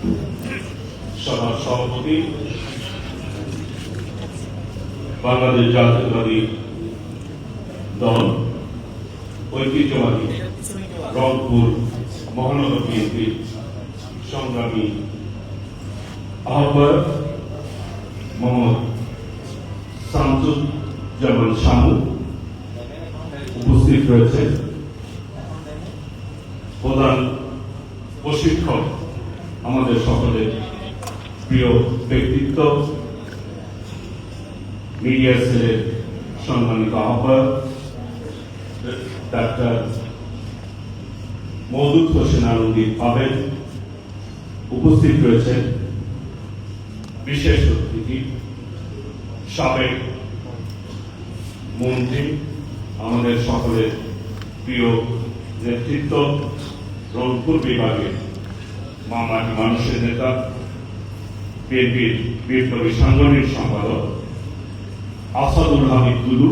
সভার সভাপতি বাংলাদেশ জাতীয়তাবাদী দল ঐতিহ্যবাদী রংপুর মহানগর বিএনপির সংগ্রামী আহ্বায়ক মোহাম্মদ শামসুজ্জামান শামু, উপস্থিত রয়েছে প্রধান প্রশিক্ষক আমাদের সকলের প্রিয় ব্যক্তিত্ব মিডিয়া সেলের সম্মানিত আহ্বায়ক ডাক্তার মওদুদ হোসেন আলমগীর পাবেন, উপস্থিত রয়েছেন বিশেষ অতিথি সাবেক মন্ত্রী আমাদের সকলের প্রিয় নেতৃত্ব রংপুর বিভাগের মামাটি মানুষের নেতা বিএনপির বিপ্লবী সাংগঠনিক সম্পাদক আসাদুল হামিদ দুলু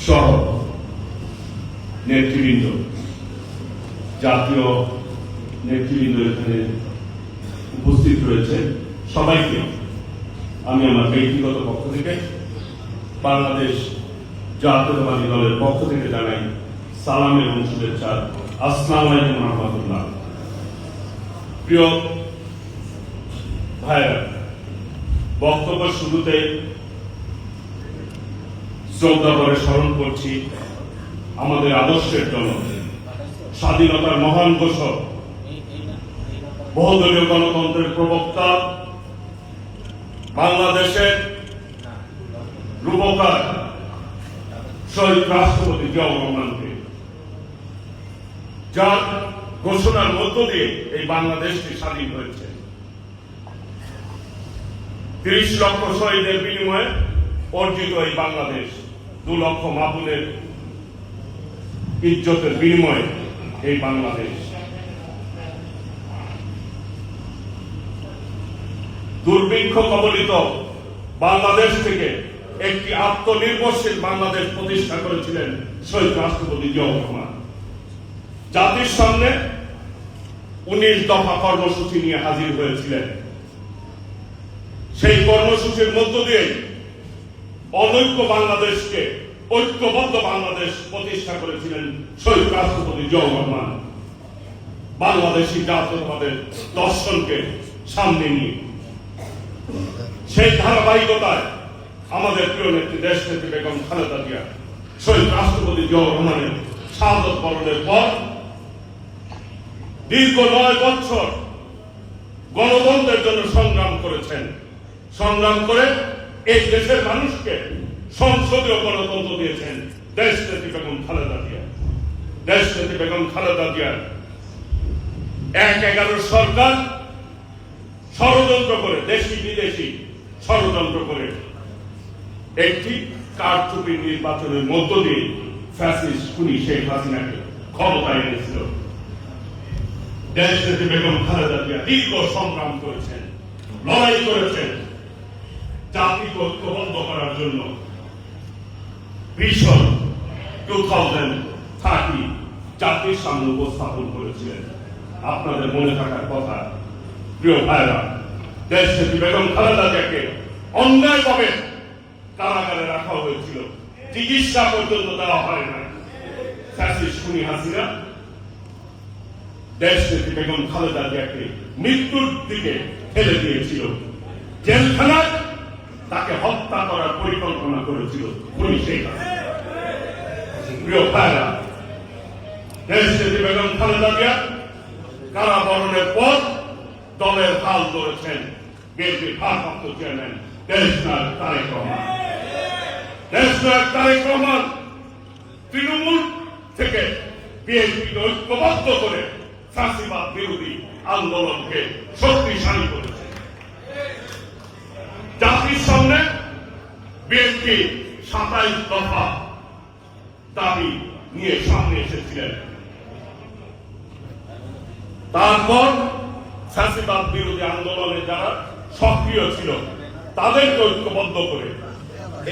সহ নেতৃবৃন্দ, জাতীয় নেতৃবৃন্দ এখানে উপস্থিত রয়েছে। সবাইকে আমি আমার ব্যক্তিগত পক্ষ থেকে বাংলাদেশ জাতীয়তাবাদী দলের পক্ষ থেকে জানাই সালাম এবং শুভেচ্ছা। আসসালামু আলাইকুম ওয়া রাহমাতুল্লাহ। প্রিয় ভাইরা, বক্তব্য শুরুতে শ্রদ্ধা করে স্মরণ করছি আমাদের আদর্শের জন্য স্বাধীনতার মহান ঘোষক, বহুদলীয় গণতন্ত্রের প্রবক্তা, বাংলাদেশের রূপকার শহীদ রাষ্ট্রপতি জিয়াউর রহমানকে, যার ঘোষণার মধ্য দিয়ে এই বাংলাদেশটি স্বাধীন হয়েছে। ৩০ লক্ষ শহীদের বিনিময়ে অর্জিত এই বাংলাদেশ, ২ লক্ষ মাবুনের ইজ্জতের বিনিময়ে এই বাংলাদেশ। দুর্ভিক্ষ কবলিত বাংলাদেশ থেকে একটি আত্মনির্ভরশীল বাংলাদেশ প্রতিষ্ঠা করেছিলেন শহীদ রাষ্ট্রপতি জিয়াউর রহমান। জাতির সামনে ১৯ দফা কর্মসূচি নিয়ে হাজির হয়েছিলেন। সেই কর্মসূচির মধ্য দিয়ে অনৈক্য বাংলাদেশকে ঐক্যবদ্ধ বাংলাদেশ প্রতিষ্ঠা করেছিলেন শহীদ রাষ্ট্রপতি জিয়াউর রহমান। বাংলাদেশী জাতীয়তাবাদের দর্শনকে সামনে নিয়ে সেই ধারাবাহিকতায় আমাদের প্রিয় নেত্রী দেশনেত্রী বেগম খালেদা জিয়া শহীদ রাষ্ট্রপতি জিয়াউর রহমানের শাহাদত বরণের পর দীর্ঘ ৯ বছর গণতন্ত্রের জন্য সংগ্রাম করেছেন। সংগ্রাম করে এই দেশের মানুষকে সংসদীয় গণতন্ত্র দিয়েছেন দেশনেত্রী বেগম খালেদা জিয়া। দেশনেত্রী বেগম খালেদা জিয়া ১/১১ সরকার ষড়যন্ত্র করে, দেশি বিদেশি ষড়যন্ত্র করে একটি কারচুপির নির্বাচনের মধ্য দিয়ে ফ্যাসিস্ট খুনি শেখ হাসিনাকে ক্ষমতায় এনেছিল। দেশনেত্রী বেগম খালেদা জিয়া দীর্ঘ সংগ্রাম করেছেন, লড়াই করেছেন জাতিকে ঐক্যবদ্ধ করার জন্য। ভিশন 2030 জাতির সামনে উপস্থাপন করেছিলেন। আপনাদের মনে থাকার কথা, প্রিয় ভাইরা, দেশনেত্রী বেগম খালেদা জিয়াকে অন্যায়ভাবে কারাগারে রাখা হয়েছিল, চিকিৎসা পর্যন্ত দেওয়া হয় না। ফ্যাসিস্ট খুনি হাসিনা দেশনেত্রী বেগম খালেদা জিয়াকে মৃত্যুর দিকে ঠেলে দিয়েছিল। জেলখানায় তাকে হত্যা করার পরিকল্পনা করেছিল খুনি শেখ হাসিনা। প্রিয় ভাইরা, দেশনেত্রী বেগম খালেদা জিয়া কারাবরণের পর দলের হাল ধরেছেন বিএনপির ভারপ্রাপ্ত চেয়ারম্যান দেশনায়ক তারেক রহমান। দেশনায়ক তারেক রহমান তৃণমূল থেকে বিএনপিকে ঐক্যবদ্ধ করে ফ্যাসিবাদ বিরোধী আন্দোলনকে শক্তিশালী করেছে। জাতির সামনে বিএনপি ২৭ দফা দাবি নিয়ে সামনে এসেছিলেন। তারপর ফ্যাসিবাদ বিরোধী আন্দোলনে যারা সক্রিয় ছিল তাদেরকে ঐক্যবদ্ধ করে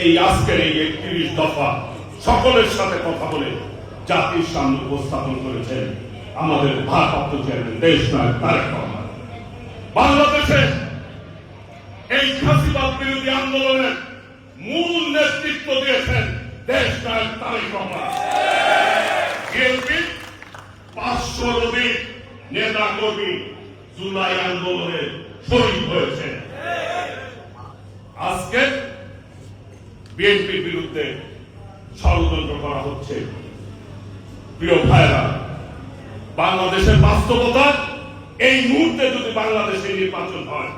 এই আজকের এই ৩১ দফা সকলের সাথে কথা বলে জাতির সামনে উপস্থাপন করেছেন আমাদের ভারপ্রাপ্ত চেয়ারম্যান দেশনায়ক তারেক রহমান। বাংলাদেশে এই ফাঁসিবাদ বিরোধী আন্দোলনের মূল নেতৃত্ব দিয়েছেন দেশনায়ক তারেক রহমান। বিএনপি 500 অধিক নেতা কর্মী জুলাই আন্দোলনে শহীদ হয়েছে। আজকে বিএনপির বিরুদ্ধে ষড়যন্ত্র করা হচ্ছে। প্রিয় ভাইরা, বাংলাদেশের বাস্তবতা, এই মুহূর্তে যদি বাংলাদেশে নির্বাচন হয়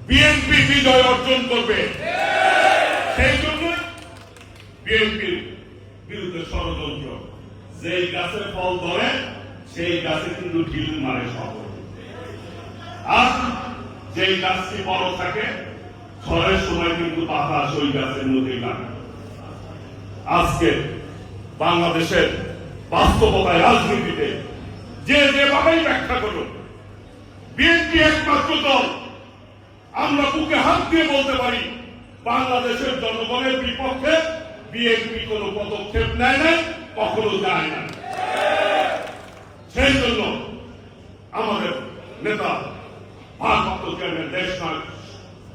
বিএনপি বিজয় অর্জন করবে। সেই জন্য বিএনপির বিরুদ্ধে ষড়যন্ত্র। যেই গাছের ফল ধরে সেই গাছে কিন্তু ঢিল মারে শহর, আর যেই গাছটি বড় থাকে ঝড়ের সময় কিন্তু বাতাস ওই গাছের মধ্যেই লাগে। আজকে বাংলাদেশের বাস্তবতায় রাজনীতিতে যে যেভাবেই ব্যাখ্যা করুন, বিএনপি একমাত্র দল আমরা বুকে হাত দিয়ে বলতে পারি বাংলাদেশের জনগণের বিপক্ষে বিএনপি কোন পদক্ষেপ নেয় না, কখনো যায় না। সেই জন্য আমাদের নেতা ভারপ্রাপ্ত চেয়ারম্যান দেশনায়ক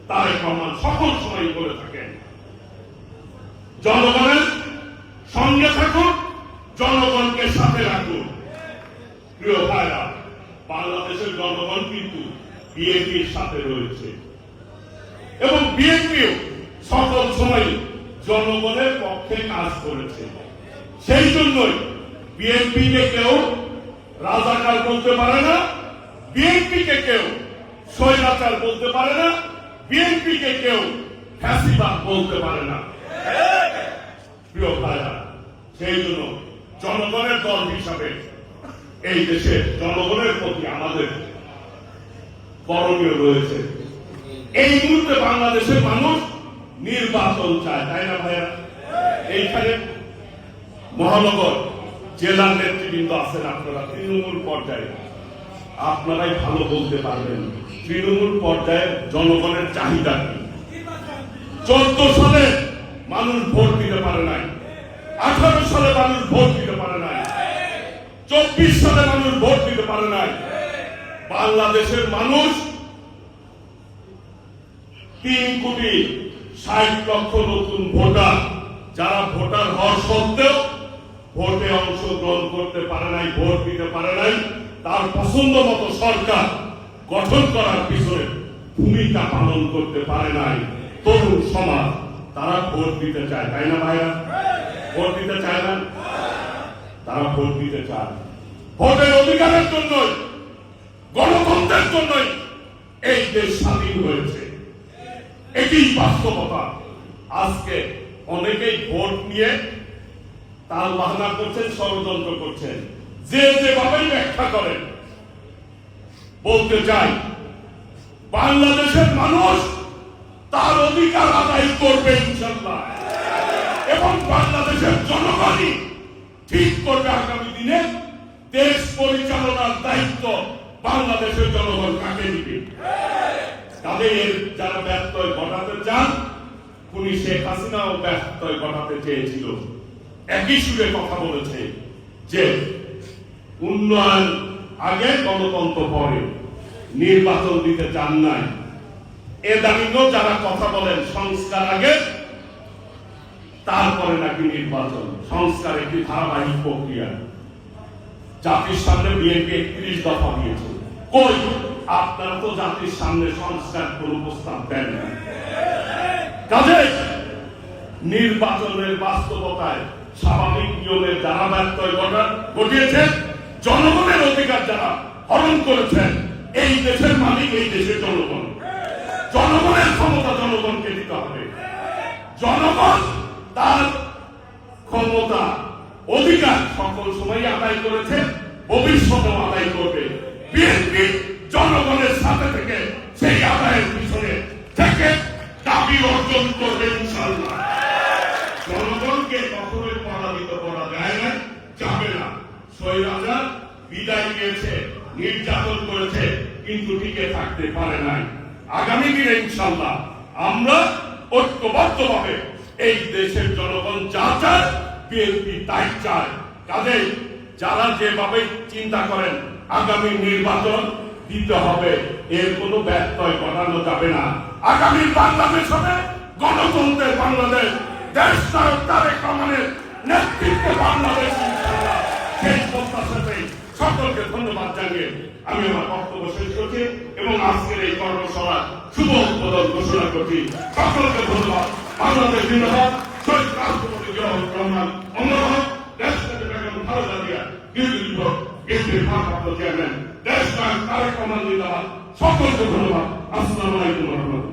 তারেক রহমান সকল সময় বলে থাকেন, জনগণের সঙ্গে থাকুন, জনগণকে সাথে রাখুন। প্রিয় ভাইরা, বাংলাদেশের জনগণ কিন্তু বিএনপির সাথে রয়েছে এবং বিএনপিও সকল সময় জনগণের পক্ষে কাজ করেছে। সেই জন্যই বিএনপিকে কেউ রাজাকার বলতে পারে না, বিএনপিকে কেউ স্বৈরাচার বলতে পারে না, বিএনপিকে কেউ ফ্যাসিবাদ বলতে পারে না। প্রিয় ভাইরা, সেই জন্য জনগণের দল হিসাবে এই দেশের জনগণের প্রতি আমাদের করণীয় রয়েছে। এই মুহূর্তে বাংলাদেশের মানুষ নির্বাচন চায়, তাই না ভাইয়া? এইখানে মহানগর জেলার নেতৃবৃন্দ আছেন, আপনারা তৃণমূল পর্যায়ে আপনারাই ভালো বলতে পারবেন তৃণমূল পর্যায়ে জনগণের চাহিদা কি। 14 সালে মানুষ ভোট দিতে পারে নাই, 18 সালে মানুষ ভোট দিতে পারে নাই, 24 সালে মানুষ ভোট দিতে পারে নাই। বাংলাদেশের মানুষ 3,60,00,000 নতুন ভোটার, যারা ভোটার হওয়ার সত্ত্বেও ভোটে অংশগ্রহণ করতে পারে নাই, ভোট দিতে পারে নাই, তার পছন্দ মতো সরকার গঠন করার পিছনে ভূমিকা পালন করতে পারে নাই তরুণ সমাজ, তারা ভোট দিতে চায়, তাই না ভাইরা? ভোট দিতে চায় না, তারা ভোট দিতে চায়। ভোটের অধিকারের জন্যই, গণতন্ত্রের জন্যই এই দেশ স্বাধীন হয়েছে, এটি বাস্তবতা। আজকে অনেকেই ভোট নিয়ে তাল বাহানা করছেন, ষড়যন্ত্র করছেন, যে যেভাবেই ব্যাখ্যা করেন। বলতে চাই, বাংলাদেশের মানুষ তার অধিকার আদায় করবে ইনশাআল্লাহ, এবং বাংলাদেশের জনগণই ঠিক করবে আগামী দিনে দেশ পরিচালনার দায়িত্ব বাংলাদেশের জনগণ কাকে দিবে। তাদের যারা ব্যত্যয় ঘটাতে চান, উনি শেখ হাসিনাও ব্যত্যয় ঘটাতে চেয়েছিল, একই সুরে কথা বলেছে যে উন্নয়ন আগে, গণতন্ত্র পরে, নির্বাচন দিতে চান নাই। এ দাবিন্য যারা কথা বলেন সংস্কার আগে তারপরে নাকি নির্বাচন, সংস্কার একটি ধারাবাহিক প্রক্রিয়া। জাতির সামনে বিএনপি 31 দফা দিয়েছে, কই আপনারা তো জাতির সামনে সংস্কার কোন প্রস্তাব দেন না। কাজে নির্বাচনের বাস্তবতায় স্বাভাবিক নিয়মের যারা ব্যত্যয় ঘটিয়েছেন, জনগণের অধিকার যারা হরণ করেছেন, এই দেশের মালিক এই দেশের জনগণ। জনগণের ক্ষমতা জনগণকে দিতে হবে। জনগণ তার ক্ষমতা, অধিকার সকল সময় আদায় করেছে, ভবিষ্যতেও আদায় করবে। বিএনপি জনগণের সাথে থেকে সেই আদায়ের পিছনে থেকে দাবি অর্জন করবে ইনশাআল্লাহ। জনগণকে কখনোই পরাজিত করা যায় না, যাবে না। স্বৈরাচার বিদায় নিয়েছে, নির্যাতন করেছে, কিন্তু টিকে থাকতে পারে নাই। আগামী দিনে ইনশাআল্লাহ আমরা ঐক্যবদ্ধভাবে এই দেশের জনগণ যা চায় বিএনপি তাই চায়। কাজেই যারা যেভাবে চিন্তা করেন আগামী নির্বাচন দিতে হবে, এর কোনো ব্যত্যয় ঘটানো যাবে না। আগামী বাংলাদেশ হবে গণতন্ত্রের বাংলাদেশ, দেশ নায়ক তারেক রহমানের নেতৃত্বে বাংলাদেশ ইনশাআল্লাহ। সেই প্রত্যাশাতে সকলকে ধন্যবাদ জানিয়ে আমি আমার বক্তব্য শেষ করছি এবং আজকের এই কর্মশালা শুভ উদ্বোধন ঘোষণা করছি। সকলকে ধন্যবাদ। বাংলাদেশ জিন্দাবাদ। শহীদ রাষ্ট্রপতি জিয়াউর রহমান অমর, দেশ নেত্রী বেগম খালেদা জিয়া নির্বাচিত বিএনপির ভারপ্রাপ্ত চেয়ারম্যান, দেশ নায়ক তারেক রহমান জিন্দাবাদ। সকলকে ধন্যবাদ। আসসালামু আলাইকুম ওয়া রাহমাতুল্লাহ।